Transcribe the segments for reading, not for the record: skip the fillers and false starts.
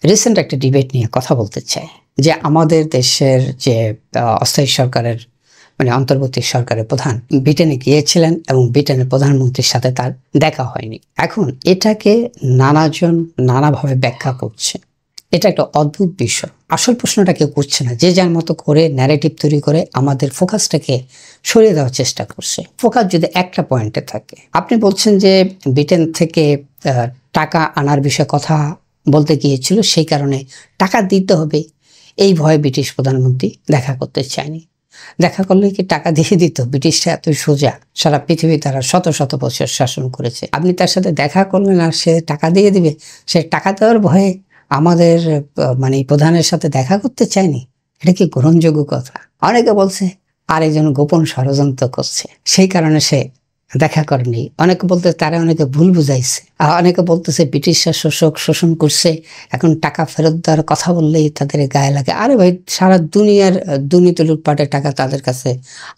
Recent একটা debate নিয়ে কথা বলতে চাই যে আমাদের দেশের যে অস্থায়ী সরকারের অন্তর্বর্তী সরকারের প্রধান ব্রিটেনে গিয়েছিলেন এবং ব্রিটেনের প্রধানমন্ত্রীর সাথে তার দেখা হয়নি। এখন এটাকে নানাজন নানাভাবে ব্যাখ্যা করছে। এটা একটা অদ্ভুত বিষয়। আসল প্রশ্নটা কেউ করছে না, যে যার মতো করে ন্যারেটিভ তৈরি করে আমাদের ফোকাসটাকে সরিয়ে দেওয়ার চেষ্টা করছে। ফোকাস যদি একটা পয়েন্টে থাকে, আপনি বলছেন যে ব্রিটেন থেকে টাকা আনার বিষয়ে কথা বলতে গিয়েছিল, সেই কারণে টাকা দিতে হবে এই ভয়ে ব্রিটিশ প্রধানমন্ত্রী দেখা করতে চায়নি। দেখা করলে কি টাকা দিয়ে দিত? ব্রিটিশরা এত সোজা? সারা পৃথিবী তারা শত শত বছর শাসন করেছে। আপনি তার সাথে দেখা করলেন আর সে টাকা দিয়ে দিবে? সে টাকা দেওয়ার ভয়ে আমাদের প্রধানের সাথে দেখা করতে চায়নি? এটা কি গ্রহণযোগ্য কথা? অনেকে বলছে আরেকজন গোপন ষড়যন্ত্র করছে, সেই কারণে সে দেখা করেনি। অনেকে বলতে তারা অনেকে ভুল বুঝাইছে, অনেকে বলতেছে ব্রিটিশরা শোষণ করছে, এখন টাকা ফেরত দেওয়ার কথা বললেই তাদের গায়ে লাগে। আরে ভাই, সারা দুনিয়ার দুর্নীতি লুটপাটের টাকা তাদের কাছে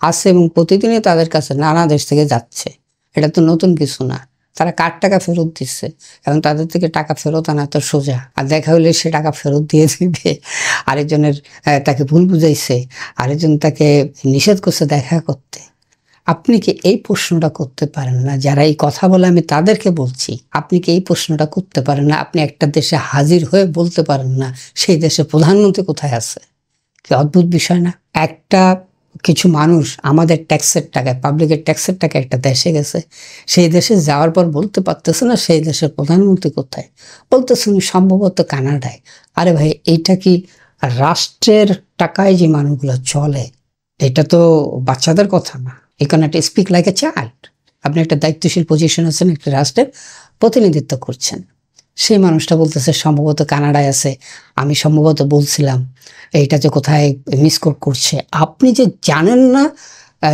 আছে এবং প্রতিদিনই তাদের কাছে নানা দেশ থেকে যাচ্ছে। এটা তো নতুন কিছু না। তারা কার টাকা ফেরত দিচ্ছে, এবং তাদের থেকে টাকা ফেরত আনা তো সোজা। আর দেখা হলে সে টাকা ফেরত দিয়ে দিবে। আরেকজনের তাকে ভুল বুঝাইছে, আরেকজন তাকে নিষেধ করছে দেখা করতে। আপনি কি এই প্রশ্নটা করতে পারেন না? যারা এই কথা বলে আমি তাদেরকে বলছি, আপনি কি এই প্রশ্নটা করতে পারেন না? আপনি একটা দেশে হাজির হয়ে বলতে পারেন না সেই দেশে প্রধানমন্ত্রী কোথায় আছে? কি অদ্ভুত বিষয় না? কিছু মানুষ আমাদের ট্যাক্সের টাকায়, পাবলিকের ট্যাক্সের টাকায় একটা দেশে গেছে, সেই দেশে যাওয়ার পর বলতে পারতেছে না সেই দেশের প্রধানমন্ত্রী কোথায়, বলতেছেন সম্ভবত কানাডায়। আরে ভাই, এইটা কি রাষ্ট্রের টাকায় যে মানুষগুলো চলে? এটা তো বাচ্চাদের কথা না। এখানে একটা স্পিক লাইক এ চাইল্ড। আপনি একটা দায়িত্বশীল পজিশন আছেন, একটা রাষ্ট্রের প্রতিনিধিত্ব করছেন। সেই মানুষটা বলতেছে সম্ভবত কানাডায় আছে, আমি সম্ভবত বলছিলাম এইটা যে কোথায় মিসকোট করছে। আপনি যে জানেন না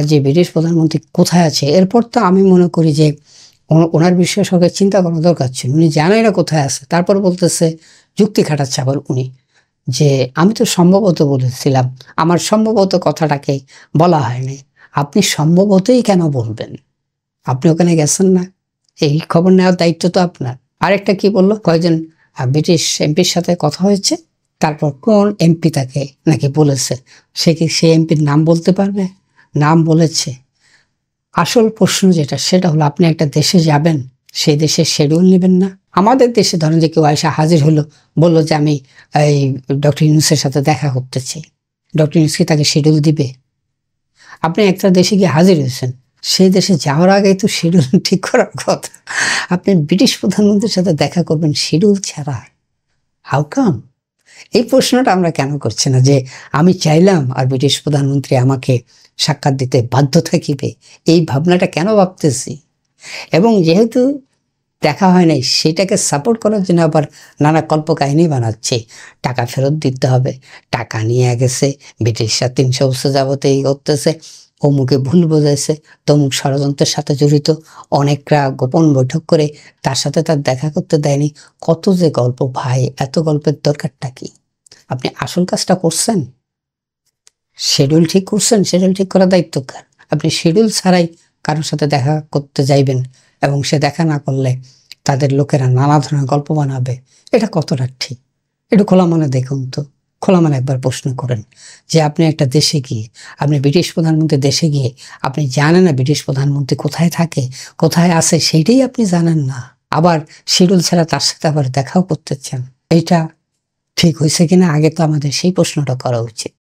যে ব্রিটিশ প্রধানমন্ত্রী কোথায় আছে, এরপর তো আমি মনে করি যে ওনার বিষয়ে সরকার চিন্তা করার দরকার ছিল। উনি জানেন না কোথায় আছে, তারপর বলতেছে, যুক্তি খাটাচ্ছে আবার উনি, যে আমি তো সম্ভবত বলেছিলাম, আমার সম্ভবত কথাটাকে বলা হয়নি। আপনি সম্ভবতই কেন বলবেন? আপনি ওখানে গেছেন না, এই খবর নেওয়ার দায়িত্ব তো আপনার। আরেকটা কি বললো, কয়েকজন ব্রিটিশ এমপির সাথে কথা হয়েছে, তারপর কোন এমপি তাকে নাকি বলেছে, সে কি সেই এমপির নাম বলতে পারবে? নাম বলেছে। আসল প্রশ্ন যেটা, সেটা হলো আপনি একটা দেশে যাবেন, সেই দেশের শিডিউল নেবেন না? আমাদের দেশে ধরেন যে কেউ আয়সা হাজির হলো, বললো যে আমি এই ডক্টর ইউনূসের সাথে দেখা করতে চাই, ডক্টর ইউনূস কি তাকে শিডিউল দিবে? আপনি একটা দেশে গিয়ে হাজির হয়েছেন, সেই দেশে যাওয়ার আগে তো শিডিউল ঠিক করার কথা। আপনি ব্রিটিশ প্রধানমন্ত্রীর সাথে দেখা করবেন শিডিউল ছাড়া? How come? এই প্রশ্নটা আমরা কেন করছি না যে আমি চাইলাম আর ব্রিটিশ প্রধানমন্ত্রী আমাকে সাক্ষাৎ দিতে বাধ্য থাকিবে? এই ভাবনাটা কেন ভাবতেছি? এবং যেহেতু দেখা হয় নাই, সেটাকে সাপোর্ট করার জন্য আবার নানা কল্পকাহিনী বানাচ্ছে। টাকা ফেরত দিতে হবে, টাকা নিয়ে গেছে, ব্রিটিশরা 300 বছর যাবত এই করতেছে, অমুকে ভুল বোঝাইছে, তমুক ষড়যন্ত্রের সাথে জড়িত, অনেকরা গোপন বৈঠক করে তার সাথে তার দেখা করতে দেয়নি। কত যে গল্প ভাই, এত গল্পের দরকারটা কি? আপনি আসল কাজটা করছেন, শিডিউল ঠিক করছেন। শিডিউল ঠিক করার দায়িত্ব কার? আপনি শিডিউল ছাড়াই কারোর সাথে দেখা করতে যাইবেন এবং সে দেখা না করলে তাদের লোকেরা নানা ধরনের গল্প বানাবে। এটা কতটা ঠিক? একটু খোলা মনে দেখুন তো, খোলা মনে একবার প্রশ্ন করেন যে আপনি একটা দেশে গিয়ে, আপনি ব্রিটিশ প্রধানমন্ত্রী দেশে গিয়ে আপনি জানেন না ব্রিটিশ প্রধানমন্ত্রী কোথায় থাকে, কোথায় আছে, সেইটাই আপনি জানেন না। আবার শিডিউল ছাড়া তার সাথে আবার দেখাও করতে চান। এইটা ঠিক হয়েছে কিনা আগে তো আমাদের সেই প্রশ্নটা করা উচিত।